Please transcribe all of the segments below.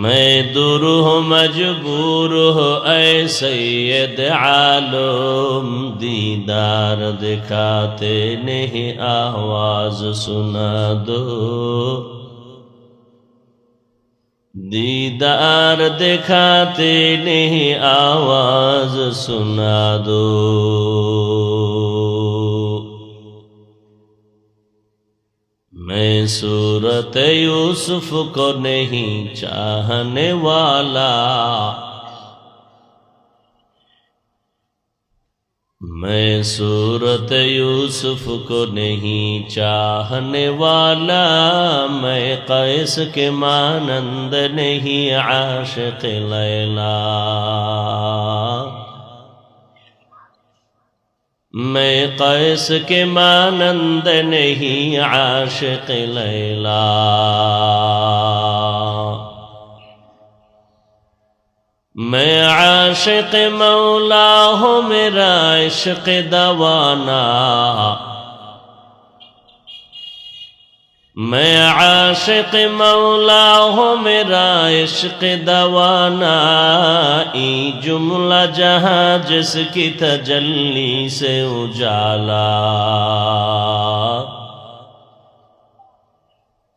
میں دور ہوں مجبور ہو اے سید عالم، دیدار دکھاتے نہیں آواز سنا دو، دیدار دکھاتے نہیں آواز سنا دو۔ میں صورت یوسف کو نہیں چاہنے والا، میں صورت یوسف کو نہیں چاہنے والا، میں قیس کے مانند نہیں عاشق لیلا، میں قیس کے مانند نہیں عاشق لیلا، میں عاشق مولا ہوں میرا عشق دوانا، میں عاشق مولا ہوں میرا عشق دوانا، ای جملہ جہاں جس کی تجلی سے اجالا،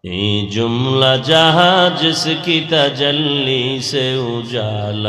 ای جملہ جہاں جس کی تجلی سے اجالا۔